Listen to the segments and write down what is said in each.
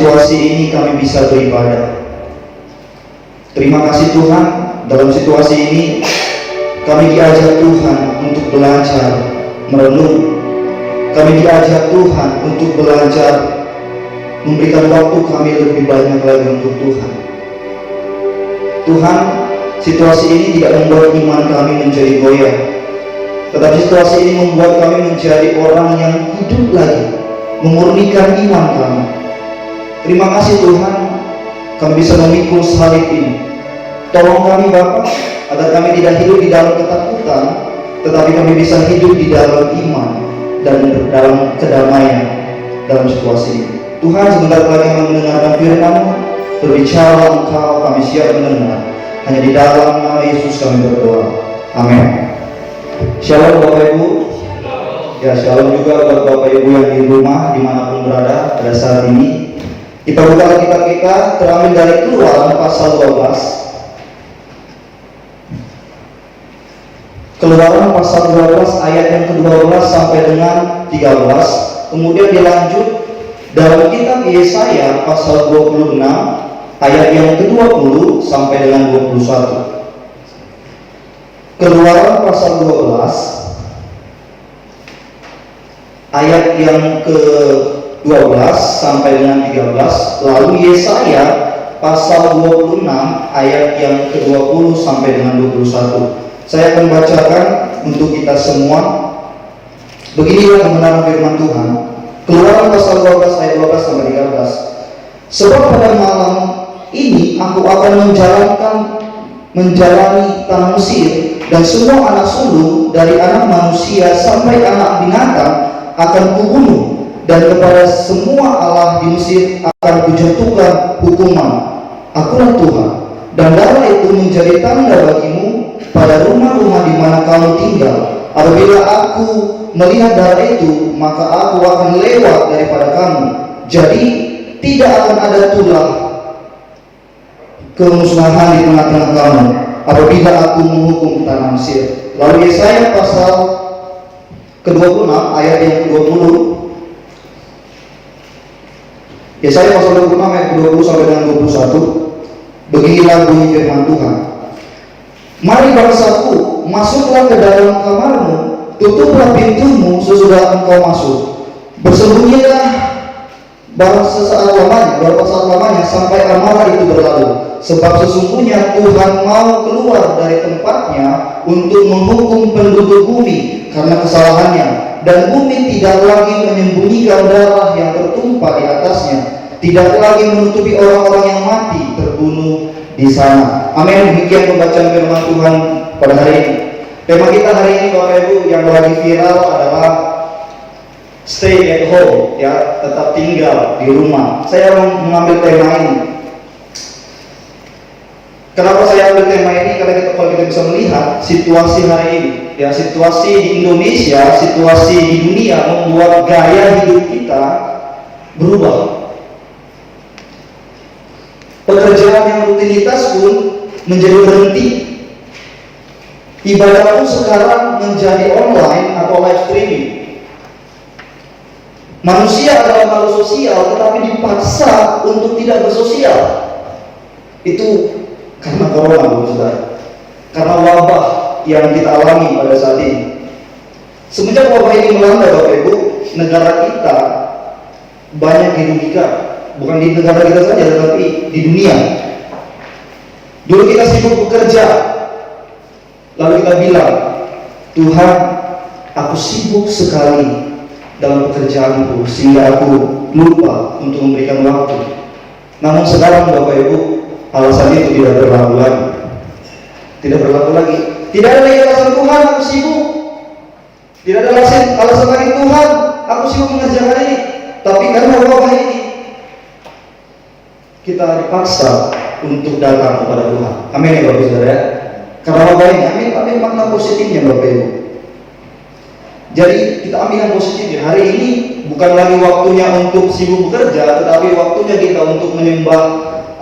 situasi ini kami bisa beribadah. Terima kasih Tuhan, dalam situasi ini kami diajak Tuhan untuk belajar merenung. Kami diajak Tuhan untuk belajar memberikan waktu kami lebih banyak lagi untuk Tuhan. Tuhan, situasi ini tidak membuat iman kami menjadi goyah, tetapi situasi ini membuat kami menjadi orang yang hidup lagi, memurnikan iman kami. Terima kasih Tuhan, kami bisa memikul salib ini. Tolong kami Bapa, agar kami tidak hidup di dalam ketakutan, tetapi kami bisa hidup di dalam iman dan dalam kedamaian dalam situasi ini. Tuhan, sebentar lagi kami mendengarkan firman-Mu, berbicara Engkau, kami siap mendengar. Hanya di dalam nama Yesus kami berdoa. Amin. Shalom Bapak Ibu. Ya, shalom juga buat Bapak Ibu yang di rumah dimanapun berada pada saat ini. Kita buka Alkitab kita, terambil dari Keluaran pasal 12. Keluaran pasal 12 ayat yang ke-12 sampai dengan 13. Kemudian dilanjut dalam kitab Yesaya pasal 26 ayat yang ke-20 sampai dengan 21. Keluaran pasal 12 ayat yang ke-12 sampai dengan 13. Lalu Yesaya pasal 26 ayat yang ke-20 sampai dengan 21. Saya akan bacakan untuk kita semua. Beginilah kebenaran firman Tuhan. Keluaran pasal 12 ayat 12 sampai 13. Sebab pada malam ini aku akan menjalani tanah Mesir, dan semua anak sulung dari anak manusia sampai anak binatang akan kubunuh, dan kepada semua Allah di Mesir akan kujatuhkan hukuman. Akulah Tuhan, dan darah itu menjadi tanda bagimu pada rumah-rumah di mana kamu tinggal. Apabila aku melihat darah itu, maka aku akan lewat daripada kamu. Jadi tidak akan ada tulah kemusnahan di tengah-tengah kamu apabila aku menghukum tanah Mesir. Lalu Yesaya pasal ke-26 ayat yang ke-20. Yesaya pasal 26 ayat ke-20 sampai dengan 21. Beginilah bunyi firman Tuhan. Mari bangsaku, masuklah ke dalam kamarmu, tutuplah pintumu sesudah engkau masuk. Bersembunyilah sesaat lamanya sampai amarah itu berlalu. Sebab sesungguhnya Tuhan mau keluar dari tempatnya untuk menghukum penduduk bumi karena kesalahannya, dan bumi tidak lagi menyembunyikan darah yang tertumpah di atasnya, tidak lagi menutupi orang-orang yang mati terbunuh di sana. Amin. Demikian pembacaan firman Tuhan pada hari ini. Tema kita hari ini Bapak Ibu yang lagi viral adalah stay at home, ya, tetap tinggal di rumah. Saya mengambil tema ini. Kenapa saya ambil tema ini? Karena kalau kita bisa melihat situasi hari ini, ya, situasi di Indonesia, situasi di dunia membuat gaya hidup kita berubah. Pekerjaan yang rutinitas pun menjadi berhenti. Ibadah pun sekarang menjadi online atau live streaming. Manusia adalah makhluk sosial, tetapi dipaksa untuk tidak bersosial. Itu karena corona, saudara. Karena wabah yang kita alami pada saat ini. Semenjak wabah ini melanda, Bapak Ibu, negara kita banyak dirugikan. Bukan di negara kita saja, tetapi di dunia. Dulu kita sibuk bekerja, lalu kita bilang, Tuhan, aku sibuk sekali dalam pekerjaanku sehingga aku lupa untuk memberikan waktu. Namun sekarang Bapak Ibu, alasan itu tidak berlaku lagi. Tidak berlaku lagi. Tidak ada lagi alasan Tuhan, aku sibuk. Tidak ada alasan lagi Tuhan, aku sibuk mengerjakan ini. Tapi karena wabah ini, kita dipaksa untuk datang kepada Tuhan. Amin ya Bapak Saudara. Karena wabah ini, amin makna positifnya Bapak Ibu. Jadi kita ambil yang positifnya. Hari ini bukan lagi waktunya untuk sibuk bekerja, tetapi waktunya kita untuk menyembah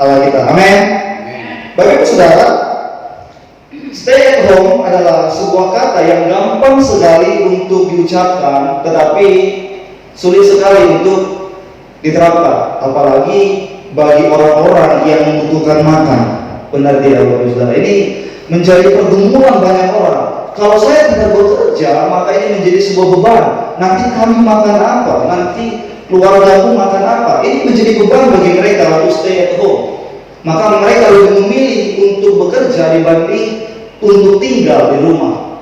Allah kita. Amin. Bapak Ibu Saudara, stay at home adalah sebuah kata yang gampang sekali untuk diucapkan, tetapi sulit sekali untuk diterapkan, apalagi bagi orang-orang yang membutuhkan makan. Benar tidak Bapak Ibu Saudara? Ini menjadi pergumulan banyak orang. Kalau saya tidak bekerja, maka ini menjadi sebuah beban. Nanti kami makan apa? Nanti keluargaku makan apa? Ini menjadi beban bagi mereka untuk stay at home. Maka mereka lebih memilih untuk bekerja dibanding untuk tinggal di rumah.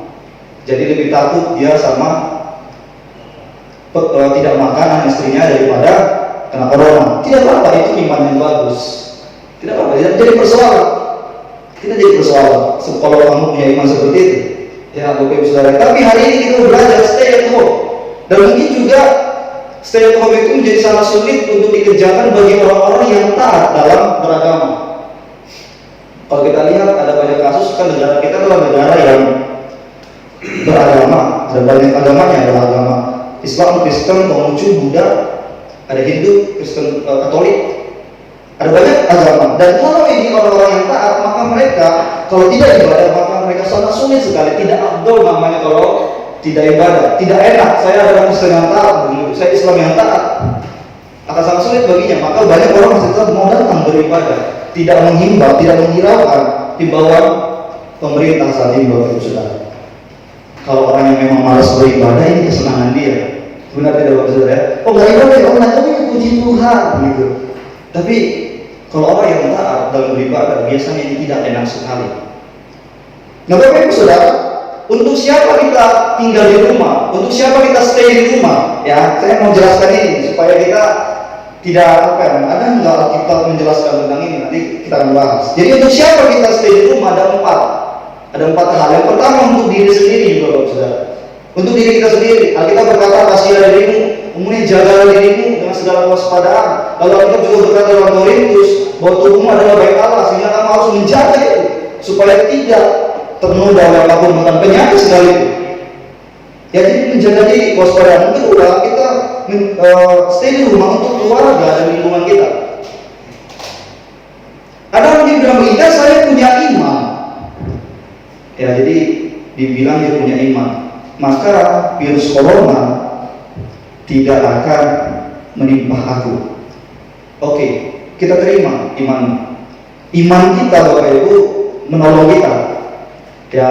Jadi lebih takut dia sama tidak makanan istrinya daripada kena corona. Tidak apa-apa, itu iman yang bagus. Tidak apa-apa, tidak jadi persoalan. Tidak jadi persoalan. Kalau kamu punya iman seperti itu, ya Bapak Ibu Saudara. Tapi hari ini kita belajar stay at home. Dan mungkin juga stay at home itu menjadi sangat sulit untuk dikerjakan bagi orang-orang yang taat dalam beragama. Kalau kita lihat ada banyak kasus, kan negara kita adalah negara yang beragama, ada banyak agamanya, ada agama Islam, Kristen, Konghucu, Buddha, ada Hindu, Kristen, Katolik, ada banyak agama. Dan kalau ini orang-orang yang taat, maka mereka kalau tidak ibadah, maka mereka sangat sulit sekali. Tidak afdol namanya kalau tidak ibadah, tidak enak. Saya adalah Kristen yang taat, saya Islam yang taat, akan sangat sulit baginya. Maka banyak orang masih tetap mau datang beribadah, tidak menghimbau, tidak menghiraukan himbauan pemerintah saat ini, Bapak Ibu Saudara. Kalau orang yang memang malas beribadah, ini kesenangan dia. Benar tidak Bapak Saudara? Oh nggak ibadah, oh nggak tahu ya, puji Tuhan gitu. Tapi kalau orang yang taat dalam beribadah, biasanya ini tidak enak sekali. Nah Bapak Ibu Saudara, untuk siapa kita tinggal di rumah? Untuk siapa kita stay di rumah? Ya, saya mau jelaskan ini supaya kita tidak ada nggak Alkitab menjelaskan tentang ini, nanti kita akan bahas. Jadi untuk siapa kita stay di rumah ada empat hal. Yang pertama untuk diri sendiri, Bapak Saudara. Untuk diri kita sendiri, Alkitab berkata kasihilah dirimu, kemudian jagalah dirimu dengan segala kewaspadaan. Lalu Alkitab juga berkata dalam Korintus bahwa tubuhmu adalah bait Allah, sehingga kamu harus menjaga itu supaya tidak ternoda oleh apapun, bahkan penyakit sekalipun. Ya, jadi menjaga diri, kewaspadaan. Kedua, kita stay di rumah untuk keluarga dan lingkungan kita. Ada orang yang bilang begini, saya punya iman. Ya, jadi dibilang dia punya iman, maka virus corona tidak akan menimpa aku. Oke, kita terima iman. Iman kita Bapak Ibu menolong kita. Ya,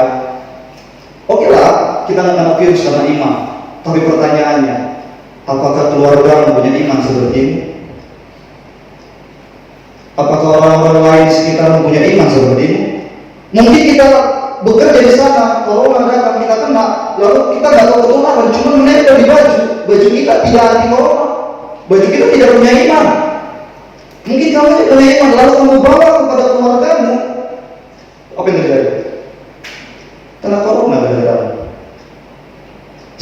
oke lah, kita nggak kena virus karena iman. Tapi pertanyaannya, apakah keluarga mempunyai iman seperti ini? Apakah orang-orang lain sekitar mempunyai iman seperti ini? Mungkin kita bekerja di sana, corona datang kita kena, lalu kita nggak tahu ketularan, cuma menempel di baju kita tidak anti corona, baju kita tidak punya iman. Mungkin kamu tidak punya iman, lalu kamu bawa kepada keluargamu, apa yang terjadi? Kena corona gara-gara.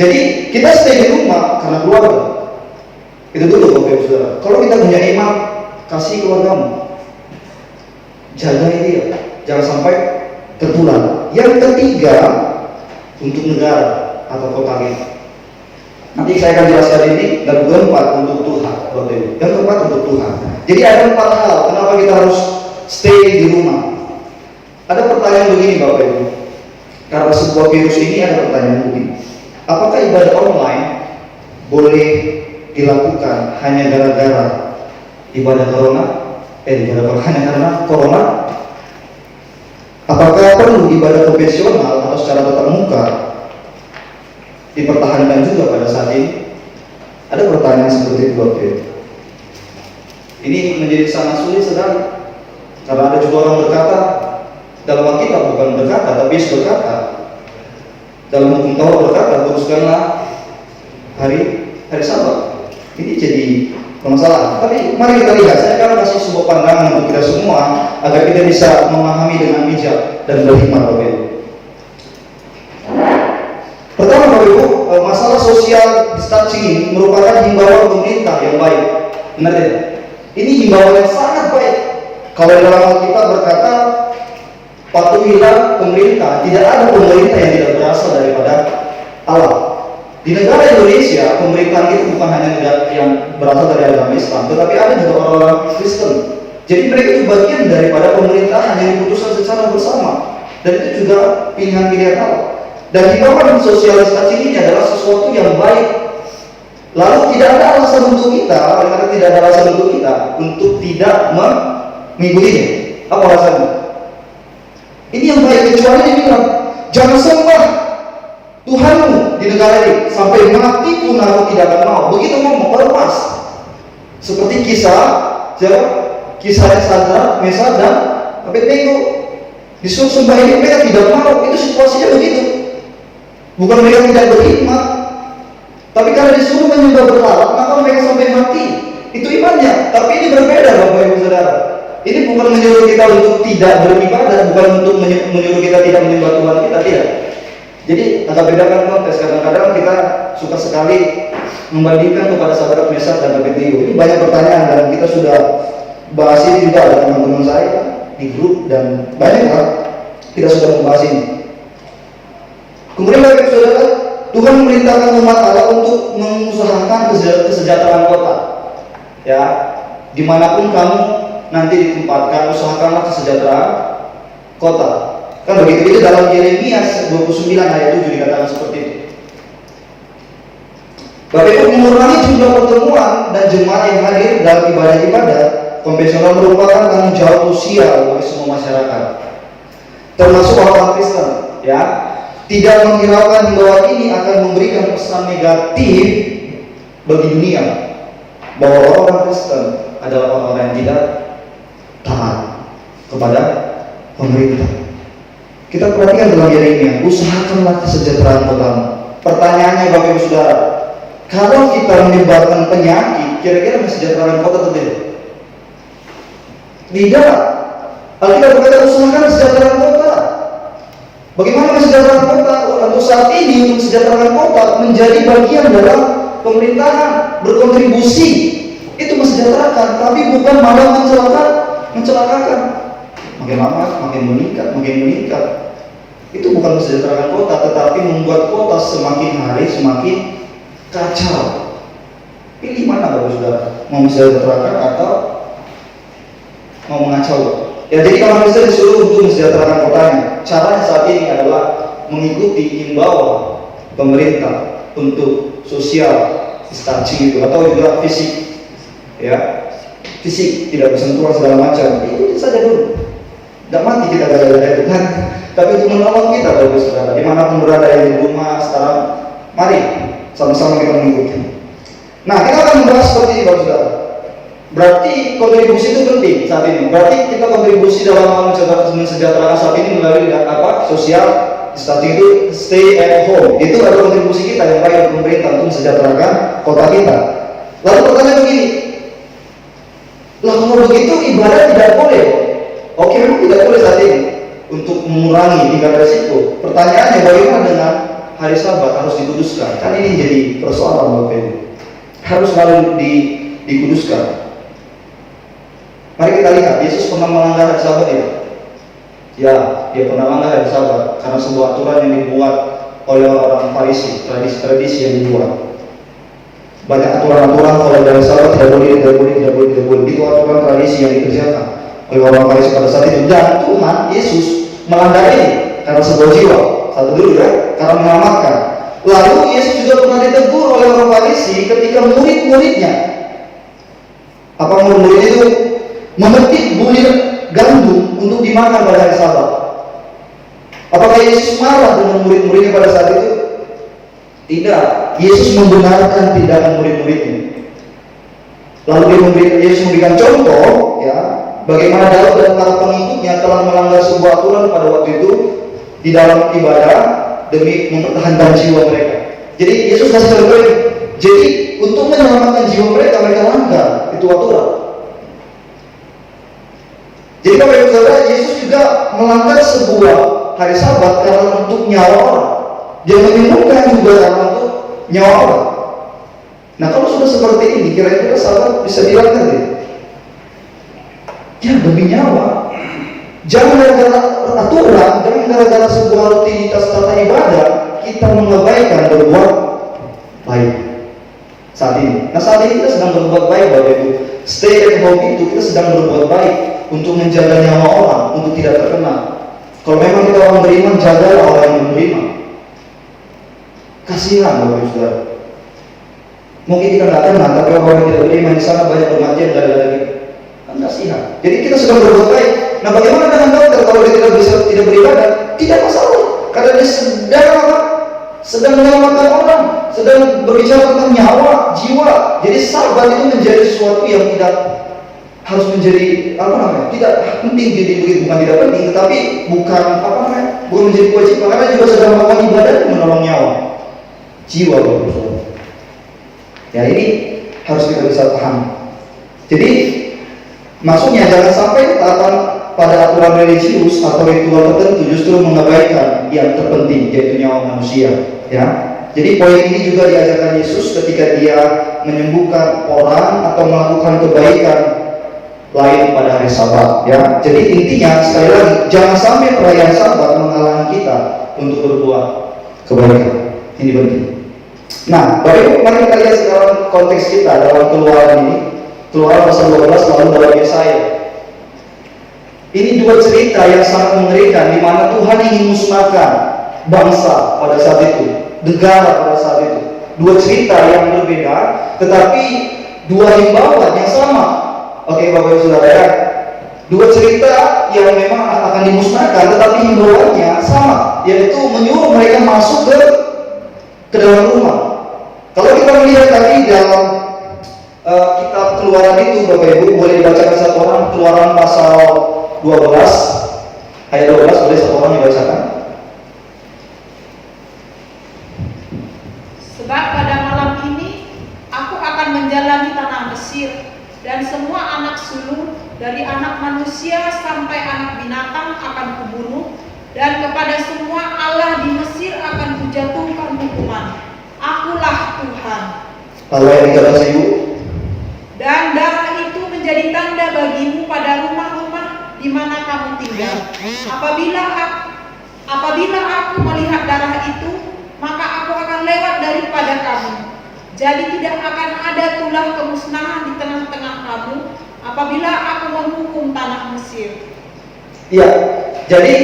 Jadi kita stay di rumah karena keluarga. Itu dulu Bapak Ibu Saudara. Kalau kita punya iman, kasih keluargamu, jaga dia, jangan sampai tertular. Yang ketiga, untuk negara atau kota kita. Nanti saya akan jelaskan ini. Dan keempat untuk Tuhan, Bapak Ibu. Yang keempat untuk Tuhan. Jadi ada 4 hal kenapa kita harus stay di rumah. Ada pertanyaan begini Bapak Ibu. Karena sebuah virus ini ada pertanyaan begini. Apakah ibadah online boleh dilakukan hanya gara-gara ibadah corona? Hanya karena corona? Apakah perlu ibadah konvensional atau secara tatap muka dipertahankan juga pada saat ini? Ada pertanyaan seperti itu Bapak Ibu. Ini menjadi sangat sulit sekali. Karena ada juga orang berkata, dalam Alkitab bukan berkata, tapi Yesus berkata, dalam hukum Taurat berkata, kuduskanlah hari Sabat. Ini jadi permasalahan. Tapi mari kita lihat, saya akan kasih sebuah pandangan untuk kita semua agar kita bisa memahami dengan bijak dan berhikmat Bapak Ibu. Pertama Bapak Ibu, masalah social distancing ini merupakan himbauan pemerintah yang baik. Benar tidak? Ini himbauan yang sangat baik. Kalau dalam Alkitab berkata, patuhilah pemerintah. Tidak ada pemerintah yang tidak berasal daripada Allah. Di negara Indonesia, pemerintahan itu bukan hanya negara yang berasal dari agama Islam, tetapi ada juga orang-orang Kristen. Jadi mereka itu bagian daripada pemerintahan yang diputuskan secara bersama. Dan itu juga pilihan-pilihan Allah. Dan himbauan sosial distancing ini adalah sesuatu yang baik Lalu tidak ada alasan untuk kita, karena tidak ada alasan untuk kita untuk tidak mengikutinya. Apa alasannya? Ini yang baik, kecuali dia bilang, jangan sembah Tuhanmu di negara ini, sampai mati pun aku tidak akan mau. Begitu ngomong, baru pas. Seperti kisah Sadrak, Mesad dan Abednego. Disuruh sembah ini, mereka tidak mau. Itu situasinya begitu. Bukan mereka tidak beriman, tapi karena disuruh menyembah berhala, maka mereka sampai mati. Itu imannya. Tapi ini berbeda, Bapak Ibu Saudara. Ini bukan menyuruh kita untuk tidak beribadah, bukan untuk menyuruh kita tidak menyembah Tuhan kita, tidak. Jadi agak bedakan konteks. Kadang-kadang kita suka sekali membandingkan kepada Sadrak, Mesad dan Abednego. Ini banyak pertanyaan dan kita sudah bahas ini juga ada teman-teman saya di grup dan banyak lah kita sudah membahas ini. Kemudian Bapak Ibu Saudara, Tuhan memerintahkan umat Allah untuk mengusahakan kesejahteraan kota. Ya, dimanapun kamu nanti ditempatkan, usahakanlah kesejahteraan kota. Kan begitu. Itu dalam Yeremia 29 ayat 7 dikatakan seperti itu. Bapak Ibu, mengurangi jumlah pertemuan dan jemaat yang hadir dalam ibadah-ibadah konvensional merupakan tanggung jawab sosial bagi semua masyarakat, termasuk orang Kristen. Ya, tidak menghiraukan bahwa ini akan memberikan pesan negatif bagi dunia bahwa orang Kristen adalah orang-orang yang tidak taat kepada pemerintah. Kita perhatikan dalam Yeremia, usahakanlah kesejahteraan kotamu. Pertanyaannya Bapak Ibu Saudara, kalau kita menyebabkan penyakit, kira-kira kesejahteraan kota atau tidak? Tidak. Alkitab berkata usahakan kesejahteraan kota. Bagaimana kesejahteraan kota? Untuk saat ini, untuk kesejahteraan kota menjadi bagian dalam pemerintahan, berkontribusi. Itu mensejahterakan, tapi bukan malah mencelakakan. Makin lama, makin meningkat. Itu bukan mensejahterakan kota, tetapi membuat kota semakin hari semakin kacau. Pilih mana Bapak Saudara? Mau mensejahterakan atau mau mengacau? Ya, jadi kalau Kristen disuruh untuk mensejahterakan kotanya, caranya saat ini adalah mengikuti himbauan pemerintah untuk social distancing itu, atau juga fisik, ya, fisik tidak bersentuhan segala macam. Itu saja dulu. Tidak mati kita gara-gara itu kan, tapi untuk menolong kita Bapak Saudara, dimanapun berada di rumah sekarang, mari sama-sama kita mengikuti. Nah, kita akan membahas seperti ini Bapak Saudara. Berarti kontribusi itu penting saat ini. Berarti kita kontribusi dalam mensejahterakan saat ini melalui apa? Sosial distancing itu, stay at home. Itu adalah kontribusi kita yang baik untuk pemerintah untuk mensejahterakan kota kita. Lalu pertanyaan begini, lah kalau begitu ibadah tidak boleh? Oke, memang tidak boleh saat ini untuk mengurangi tingkat resiko. Pertanyaannya, bagaimana dengan hari Sabat harus dikuduskan? Kan ini jadi persoalan Bapak Ibu. Harus selalu dikuduskan. Mari kita lihat, Yesus pernah melanggar hari Sabat ya? Ya, dia pernah melanggar hari Sabat karena sebuah aturan yang dibuat oleh orang Farisi, tradisi-tradisi yang dibuat. Banyak aturan-aturan kalau dari Sabat tidak boleh. Itu aturan tradisi yang dikerjakan oleh orang Farisi pada saat itu. Dan Tuhan Yesus melanggar ini karena sebuah jiwa. Satu dulu ya, karena menyelamatkan. Lalu Yesus juga pernah ditegur oleh orang Farisi ketika murid-muridnya. Apa murid-murid itu? Memetik bulir gandum untuk dimakan pada hari Sabat. Apakah Yesus marah dengan murid-muridnya pada saat itu? Tidak. Yesus membenarkan tindakan murid-muridnya. Lalu Yesus memberikan contoh, ya, bagaimana Daud dan para pengikutnya telah melanggar sebuah aturan pada waktu itu di dalam ibadah demi mempertahankan jiwa mereka. Jadi Yesus kasih contoh ini. Jadi untuk menyelamatkan jiwa mereka langgar itu aturan. Jadi Bapak Ibu Saudara, Yesus juga melanggar sebuah hari Sabat karena untuk nyawa orang. Dia menyembuhkan juga karena untuk nyawa orang. Nah, kalau sudah seperti ini, kira-kira Sabat bisa dilanggar ya? Ya, demi nyawa. Jangan gara-gara aturan, jangan gara-gara sebuah rutinitas tata ibadah kita mengabaikan berbuat baik saat ini. Nah, saat ini kita sedang berbuat baik Bapak Ibu. Stay at home itu kita sedang berbuat baik untuk menjaga nyawa orang, untuk tidak terkena. Kalau memang kita orang beriman, jagalah orang yang beriman. Kasihan Bapak Ibu Saudara. Mungkin kita nggak kenal, tapi orang yang tidak beriman di sana banyak kematian lagi. Kan kasihan. Jadi kita sedang berbuat baik. Nah, bagaimana dengan dokter kalau dia tidak beribadah? Tidak masalah, karena dia sedang apa? Sedang menyelamatkan orang, sedang berbicara tentang nyawa, jiwa. Jadi sabar itu menjadi sesuatu yang tidak harus menjadi apa namanya? Tidak penting, jadi bukan tidak penting, tetapi bukan apa namanya? Bukan menjadi kewajiban, karena juga sedang melakukan ibadah menolong nyawa, jiwa Bapak. Ya, ini harus kita bisa paham. Jadi maksudnya jangan sampai taatan pada aturan religius atau ritual tertentu justru mengabaikan yang terpenting, yaitu nyawa manusia. Ya, jadi poin ini juga diajarkan Yesus ketika dia menyembuhkan orang atau melakukan kebaikan lain pada hari Sabat. Ya, jadi intinya sekali lagi jangan sampai perayaan Sabat menghalangi kita untuk berbuat kebaikan. Ini penting. Nah, Bapak Ibu, mari kita lihat sekarang konteks kita dalam Keluaran ini. Keluaran pasal 12 lalu dalam Yesaya. Ini dua cerita yang sangat mengerikan di mana Tuhan ingin musnahkan bangsa pada saat itu, negara pada saat itu. Dua cerita yang berbeda, tetapi dua himbauan yang sama. Oke, Bapak Ibu Saudara ya. Dua cerita yang memang akan dimusnahkan, tetapi himbauannya sama, yaitu menyuruh mereka masuk ke dalam rumah. Kalau kita melihat tadi dalam kitab Keluaran itu, Bapak Ibu, boleh dibacakan satu orang. Keluaran pasal 12 ayat 12, boleh satu orang dibacakan. Sebab pada malam ini aku akan menjalani tanah Mesir, dan semua anak sulung dari anak manusia sampai anak binatang akan kubunuh, dan kepada semua Allah di Mesir akan kujatuhkan hukuman. Akulah Tuhan. Lalu yang 13 Ibu. Dan darah itu menjadi tanda bagimu pada rumah-rumah di mana kamu tinggal. Apabila aku melihat darah itu, maka aku akan lewat daripada kamu. Jadi tidak akan ada tulah kemusnahan di tengah-tengah kamu apabila aku menghukum tanah Mesir. Iya, jadi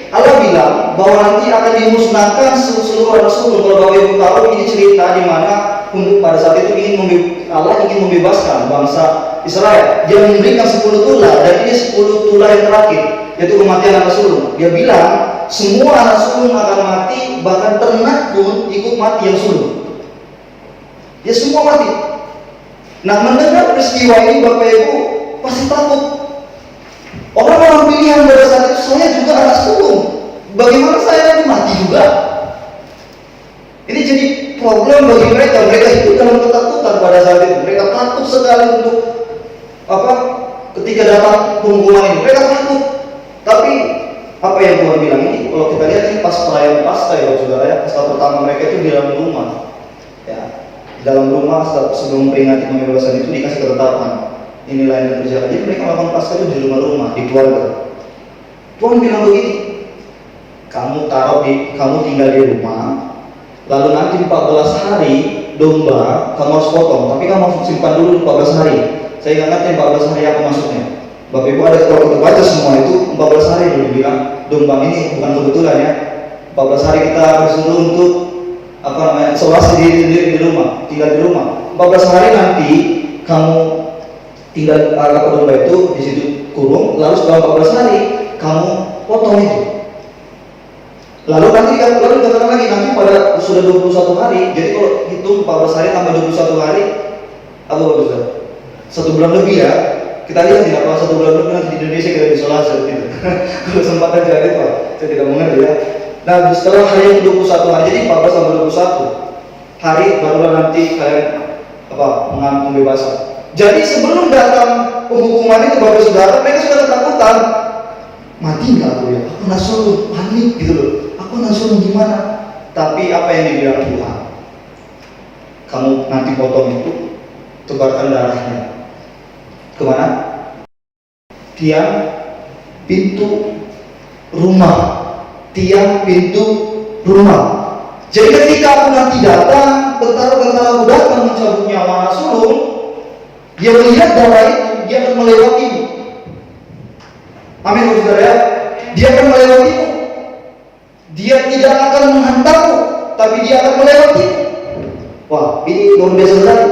Allah bilang bahwa nanti akan dimusnahkan seluruh anak sulung. Kalau Bapak Ibu tahu, ini cerita di mana pada saat itu Allah ingin membebaskan bangsa Israel. Dia memberikan 10 tulah, dan ini 10 tulah yang terakhir, yaitu kematian anak sulung. Dia bilang semua anak sulung akan mati, bahkan ternak pun ikut mati yang sulung. Ya, semua mati. Nah, mendengar peristiwa ini Bapak Ibu pasti takut. Orang-orang pilihan pada saat itu, saya juga anak sulung, bagaimana saya nanti mati juga? Ini jadi problem bagi mereka. Mereka hidup dalam ketakutan pada saat itu. Mereka takut sekali untuk ketika datang penghukuman ini. Mereka takut. Tapi apa yang Tuhan bilang ini, kalau kita lihat ini pas perayaan Paskah ya Saudara ya, Paskah pertama mereka itu di dalam rumah. Ya, di dalam rumah sebelum peringatan pembebasan itu dikasih ketetapan. Inilah yang dikerjakan. Jadi mereka melakukan Paskah itu di rumah-rumah, di keluarga. Tuhan bilang begini, kamu tinggal di rumah, lalu nanti 14 hari domba kamu harus potong, tapi kamu harus simpan dulu 14 hari. Saya ingat nanti 14 hari apa maksudnya. Bapak Ibu ada, kalau kita baca semua itu 14 hari dulu bilang domba ini bukan kebetulan ya. 14 hari kita disuruh untuk isolasi di rumah, tinggal di rumah. 14 hari nanti kamu tinggal domba itu di situ kurung, lalu setelah 14 hari kamu potong itu. Lalu dikatakan lagi nanti pada sudah 21 hari. Jadi kalau hitung 14 hari tambah 21 hari, apa Bapak? 1 bulan lebih ya. Kita lihat tidak apa 1 bulan lebih nanti di Indonesia kita isolasi gitu. Kalau sempat aja itu Pak, saya tidak mengerti ya. Nah, setelah hari yang 21 hari, jadi 14 sampai 21 hari barulah nanti kalian mengambil pembebasan. Jadi sebelum datang penghukuman itu Bapak Saudara, mereka sudah ketakutan. Mati nggak aku ya? Aku nggak suruh, panik gitu loh. Aku nggak suruh gimana? Tapi apa yang dibilang Tuhan? Kamu nanti potong itu, tebarkan darahnya. Kemana? Tiang pintu rumah. Tiang pintu rumah. Jadi ketika aku nanti datang, tentara-tentara aku datang mencabut nyawa anak sulung, dia melihat darah itu, dia akan melewatimu. Amin, Saudara ya. Dia akan melewatimu. Dia tidak akan menghantarmu, tapi dia akan melewatimu. Wah, ini luar biasa sekali.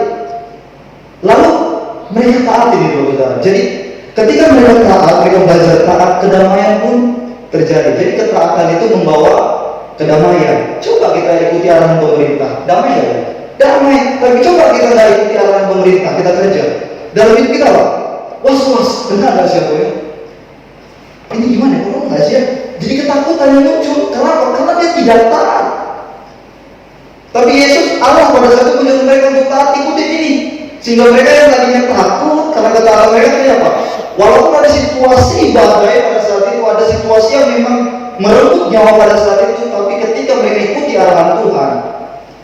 mereka taat ini saudara. Jadi ketika mereka taat, mereka belajar taat, kedamaian pun terjadi. Jadi ketaatan itu membawa kedamaian. Coba kita ikuti arahan pemerintah, damai ya? Damai. Tapi coba kita nggak ikuti arahan pemerintah, kita kerja. Dalam hidup kita apa? Was-was, benar nggak siapa ya? Ini gimana? Kok nggak sih ya? Jadi ketakutan yang muncul. Kenapa? Karena dia tidak taat. Tapi Yesus, Allah pada saat itu menyuruh mereka untuk taat, ikutin ini. Sehingga mereka yang tadinya takut karena ketaatan mereka ini apa? Walaupun ada situasi badai pada saat itu, ada situasi yang memang merenggut nyawa pada saat itu, tapi ketika mereka ikuti arahan Tuhan,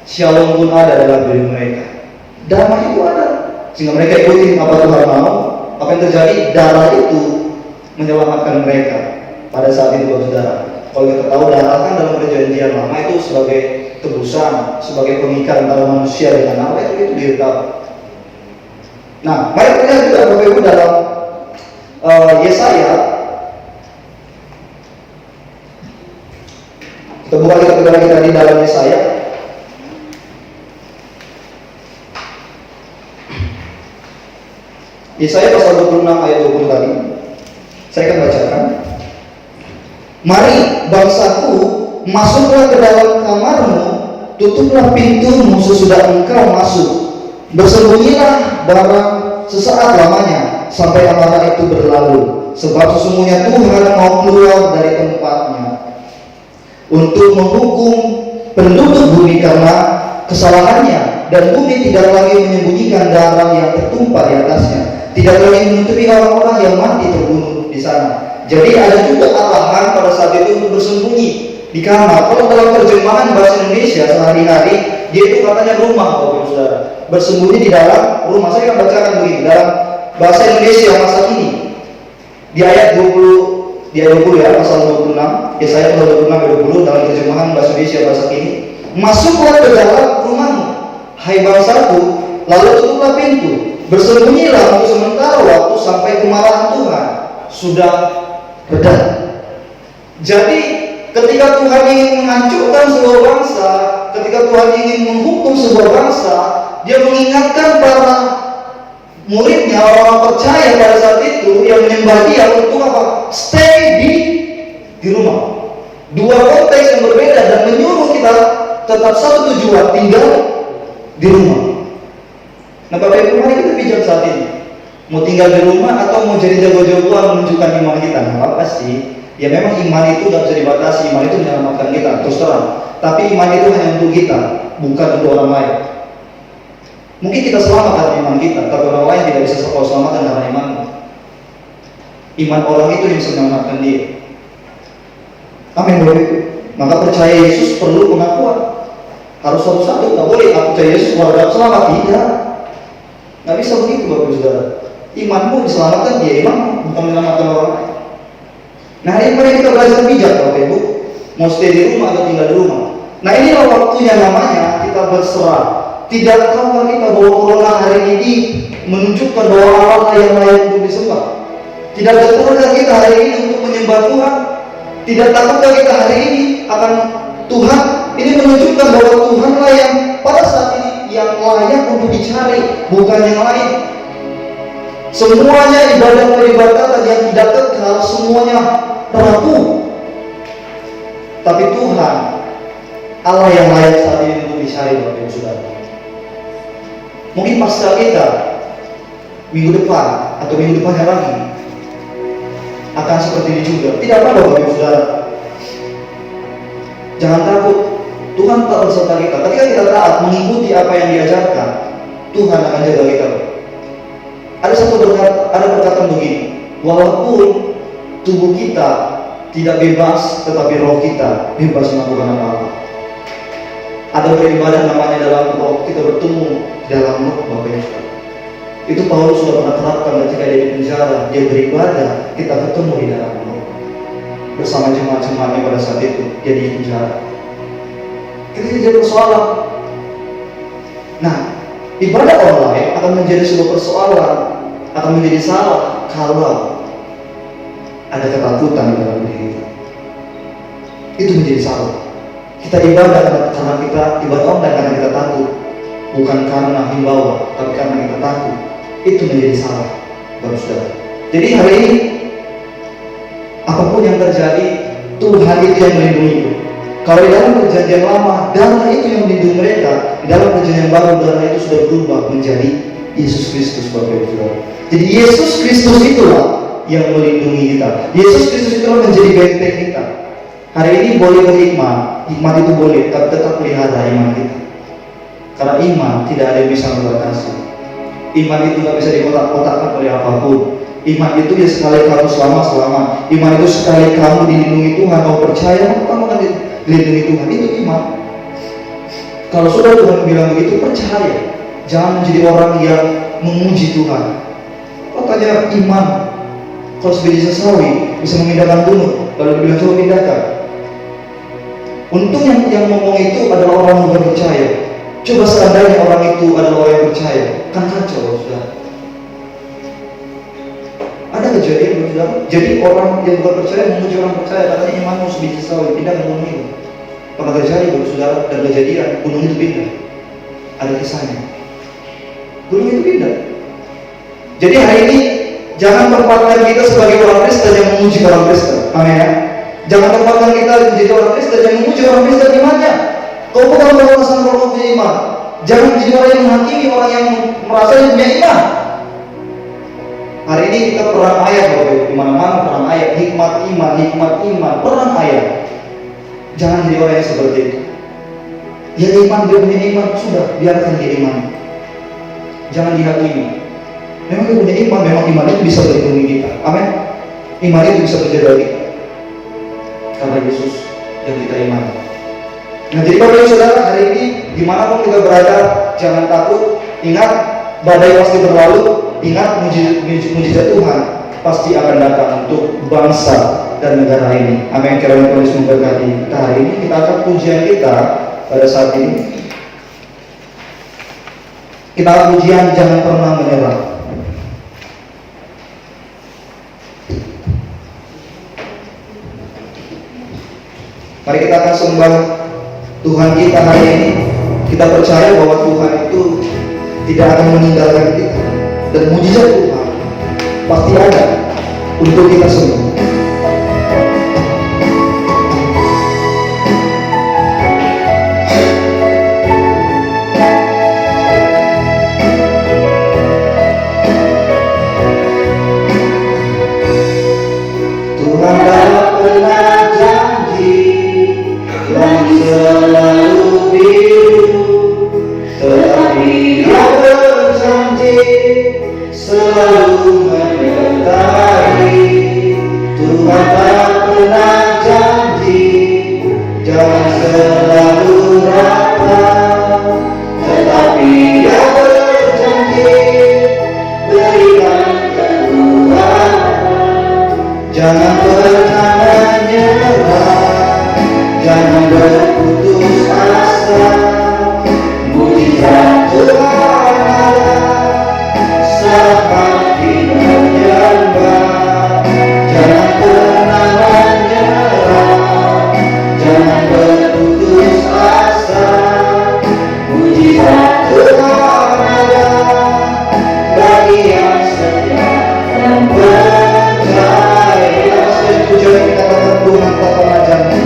shalom pun ada dalam diri mereka. Damai itu ada. Sehingga mereka ikuti apa Tuhan mau. Apa yang terjadi? Darah itu menyelamatkan mereka pada saat itu, saudara. Kalau kita tahu darah kan dalam perjanjian lama itu sebagai tebusan, sebagai pengikat antara manusia dengan Allah, itu diletakkan. Nah, mari kita lihat juga Bapak Ibu dalam Yesaya. Kita buka kita lagi tadi dalam Yesaya. Yesaya pasal 26 ayat 20 tadi. Saya akan bacakan. Mari bangsaku, masuklah ke dalam kamarmu, tutuplah pintumu sesudah engkau masuk. Bersembunyilah barang sesaat lamanya sampai amarah itu berlalu, sebab sesungguhnya Tuhan mau keluar dari tempatnya untuk menghukum penduduk bumi karena kesalahannya, dan bumi tidak lagi menyembunyikan darah yang tertumpah di atasnya, tidak lagi menutupi orang-orang yang mati terbunuh di sana. Jadi ada juga arahan pada saat itu untuk bersembunyi di kamar. Kalau dalam terjemahan bahasa Indonesia sehari-hari, dia itu katanya rumah, Bapak Ibu Saudara. Bersembunyi di dalam rumah. Saya akan bacakan begini dalam bahasa Indonesia masa kini. Di ayat 20 ya, pasal 26. Yesaya pasal 26 ayat 20 dalam terjemahan bahasa Indonesia masa kini. Masuklah ke dalam rumahmu, hai bangsaku, lalu tutuplah pintu. Bersembunyilah untuk sementara waktu sampai kemarahan Tuhan sudah reda. Jadi ketika Tuhan ingin menghancurkan sebuah bangsa, ketika Tuhan ingin menghukum sebuah bangsa, Dia mengingatkan para muridnya, orang-orang percaya pada saat itu yang menyembah Dia untuk apa? Stay di rumah. Dua konteks yang berbeda dan menyuruh kita tetap satu tujuan, tinggal di rumah. Nah, Bapak Ibu, mari kita bijak saat ini. Mau tinggal di rumah atau mau jadi jago-jagoan menunjukkan iman kita? Nah, apa sih? Ya memang iman itu tidak bisa dibatasi, iman itu menyelamatkan kita, terus terang. Tapi iman itu hanya untuk kita, bukan untuk orang lain. Mungkin kita selamat karena iman kita, tapi orang lain tidak bisa selamatkan karena imanmu. Iman orang itu yang bisa menyelamatkan dia. Amin, Bapak Ibu. Maka percaya Yesus perlu pengakuan. Harus satu-satu, nggak boleh aku percaya Yesus warga selamat, tidak. Nggak bisa begitu, Bapak Ibu Saudara. Imanmu diselamatkan dia, imanmu bukan menyelamatkan orang lain. Nah, hari ini kita belajar bijak, Bapak Ibu. Mau stay di rumah atau tinggal di rumah. Nah, inilah waktunya namanya kita berserah. Tidak tahukah kita bahwa corona hari ini menunjukkan bahwa Allah yang layak untuk disembah? Tidak tahukah kita hari ini untuk menyembah Tuhan? Tidak tahutkah kita hari ini akan Tuhan? Ini menunjukkan bahwa Tuhanlah yang pada saat ini yang layak untuk dicari, bukan yang lain. Semuanya ibadah peribadatan yang tidak kekal, semuanya rapuh. Tapi Tuhan, Allah yang layak saat ini untuk dicari, Bapak Ibu Saudara. Mungkin pasca kita minggu depan atau minggu depannya lagi akan seperti ini juga. Tidak apa-apa, Bapak Ibu Saudara. Jangan takut, Tuhan tak berserta kita. Ketika kita taat mengikuti apa yang diajarkan, Tuhan akan jaga kita. Ada perkataan begini, walaupun tubuh kita tidak bebas, tetapi roh kita bebas melakukan apa-apa. Ada beribadah namanya dalam roh, kita bertemu dalam roh, Bapak Ibu. Itu Paulus sudah pernah terapkan ketika dia di penjara, dia beribadah, kita ketemu di dalam roh. Bersama jemaat-jemaatnya pada saat itu, dia di penjara. Kita jadi persoalan. Nah, ibadah online akan menjadi sebuah persoalan, akan menjadi salah kalau ada ketakutan di dalam diri kita. Itu menjadi salah. Kita ibadah karena kita ibadah online karena kita takut, bukan karena himbauan, tapi karena kita takut. itu menjadi salah, saudara. Jadi hari ini apapun yang terjadi, Tuhan itu yang melindungi. Kalau di dalam perjanjian lama, darah itu yang melindungi mereka. Di dalam perjanjian baru, darah itu sudah berubah menjadi Yesus Kristus, Bapak Ibu Saudara. Jadi Yesus Kristus itulah yang melindungi kita. Yesus Kristus itulah menjadi benteng kita. Hari ini boleh berhikmat, hikmat itu boleh, tapi tetap pelihara iman kita. Karena iman tidak ada yang bisa membatasi. Iman itu tidak bisa dikotak-kotakkan oleh apapun. Iman itu ya sekali kamu selama. Iman itu sekali kamu dilindungi Tuhan, kamu percaya, kamu akan dilindungi Tuhan. Itu iman. Kalau sudah Tuhan bilang begitu, percaya. Jangan menjadi orang yang memuji Tuhan. Katanya iman, kalau sebiji sesawi bisa memindahkan gunung, lalu dibilang coba pindahkan. Untung yang ngomong itu adalah orang yang bukan percaya. Coba seandainya orang itu adalah orang yang percaya, kan kacau, saudara. Ada kejadian, saudara. Jadi orang yang bukan percaya memuji orang percaya, katanya imanmu sebiji sesawi, pindahkan gunung itu. Pernah terjadi, saudara, dan kejadian gunung itu pindah. Ada kisahnya. Gunung itu pindah. Jadi hari ini jangan tempatkan kita sebagai orang Kristen yang memuji orang Kristen. Amin ya. Jangan tempatkan kita menjadi orang Kristen yang memuji orang Kristen imannya. Kau bukan beralasan kalau kau punya iman. Jangan menjadi orang yang menghakimi orang yang merasa dia punya iman. Hari ini kita perang ayat, Bapak Ibu. Di mana-mana perang ayat, hikmat iman, perang ayat. Jangan jadi orang yang seperti itu. Dia iman, dia punya iman, sudah biarkan dia iman. Jangan dihakimi. Memang dia punya iman, memang iman itu bisa melindungi kita. Amin. Iman itu bisa menjaga kita. Karena Yesus yang kita imani. Nah, jadi Bapak Ibu Saudara, hari ini dimanapun kita berada, jangan takut. Ingat, badai pasti berlalu. Ingat, mujizat Tuhan pasti akan datang untuk bangsa dan negara ini. Amin. Kiranya Tuhan Yesus memberkati kita hari ini. Kita akan pujian kita pada saat ini. Kita akan pujian jangan pernah menyerah. Mari kita akan sembah Tuhan kita hari ini. Kita percaya bahwa Tuhan itu tidak akan meninggalkan kita, dan mujizat Tuhan pasti ada untuk kita semua. Tuhan tak pernah janji langit selalu biru, tetapi Dia berjanji selalu menyertai. Tuhan tak pernah janji jangan selalu rata, tetapi Dia berjanji berikan kekuatan. Jangan pernah menyerah, jangan berputus asa. Mujizat Tuhan ada, saat kita menyembah. Jangan pernah menyerah, jangan berputus asa. Mujizat Tuhan ada bagi yang setia dan percaya. Tujuan kita katakan Tuhan tak pernah janji.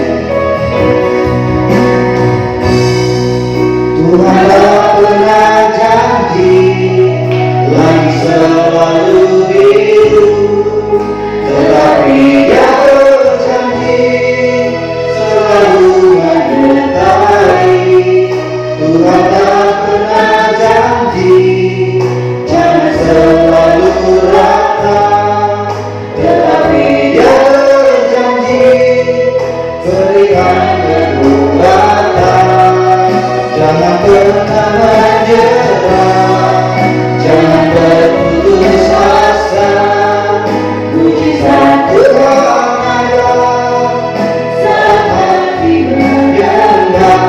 Tuhan tak pernah janji langit selalu biru, tetapi Dia berjanji selalu menyertai. Tuhan tak pernah janji jangan selalu rata, tetapi Dia berjanji berikan kekuatan. Jangan pernah menyerah, jangan berputus asa. Mujizat Tuhan ada saat kita menyembah.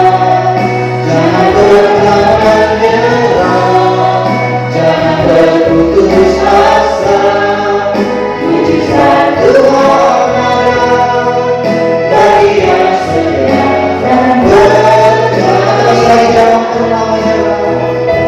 Jangan pernah menyerah, jangan berputus asa. Mujizat Tuhan ada bagi yang setia dan percaya. Jangan pernah menyerah,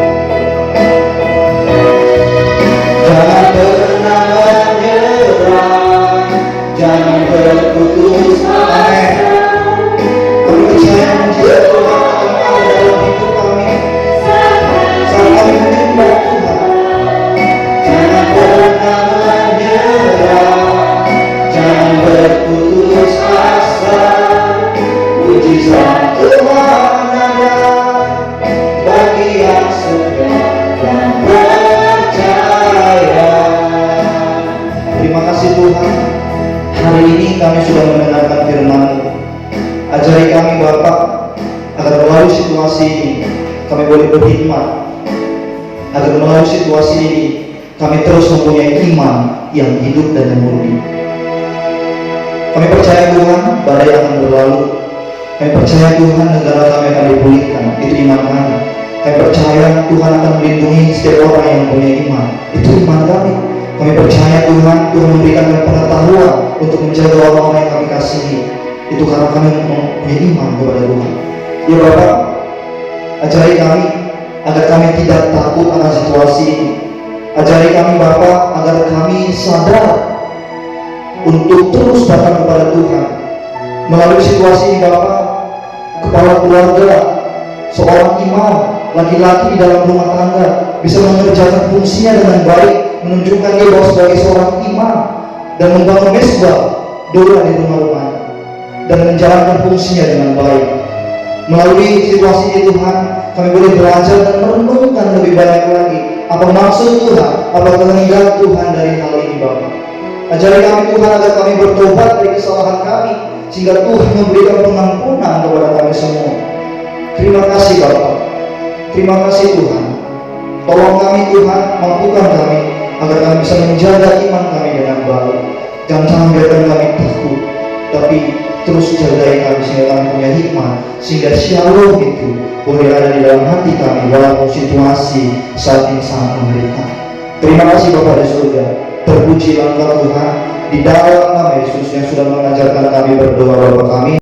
kasih Tuhan, hari ini kami sudah mendengarkan firman-Mu. Ajari kami Bapa, agar melalui situasi ini kami boleh berkhidmat, agar melalui situasi ini kami terus mempunyai iman yang hidup dan yang murni. Kami percaya Tuhan, badai akan berlalu. Kami percaya Tuhan, negara kami akan dipulihkan. Itu iman kami. Kami percaya Tuhan akan melindungi setiap orang yang mempunyai iman. Itu iman kami. Kami percaya Tuhan memberikan kami pengetahuan untuk menjaga orang-orang yang kami kasihi. Itu karena kami mempunyai iman kepada Tuhan. Ya Bapak, ajari kami agar kami tidak takut akan situasi ini. Ajari kami Bapak agar kami sadar untuk terus datang kepada Tuhan. Melalui situasi ini Bapak, kepala keluarga, seorang imam, laki-laki di dalam rumah tangga bisa mengerjakan fungsinya dengan baik, menunjukkan dia bahwa sebagai seorang imam dan membangun mesbah doa di rumah-rumahnya dan menjalankan fungsinya dengan baik. Melalui situasi ini Tuhan, kami boleh belajar dan merenungkan lebih banyak lagi apa maksud Tuhan, apa kehendak Tuhan dari hal ini Bapak. Ajari kami Tuhan agar kami bertobat dari kesalahan kami, sehingga Tuhan memberikan pengampunan kepada kami semua. Terima kasih Bapak. Terima kasih Tuhan. Tolong kami Tuhan, mampukan kami agar kami bisa menjaga iman kami dengan baik. Jangan biarkan kami takut, tapi terus jagai kami sehingga kami punya hikmah, sehingga shalom itu boleh ada di dalam hati kami walaupun situasi saat ini sangat mengerikan. Terima kasih Bapa di surga. Terpujilah Engkau Tuhan, di dalam nama Yesus yang sudah mengajarkan kami berdoa Bapa kami.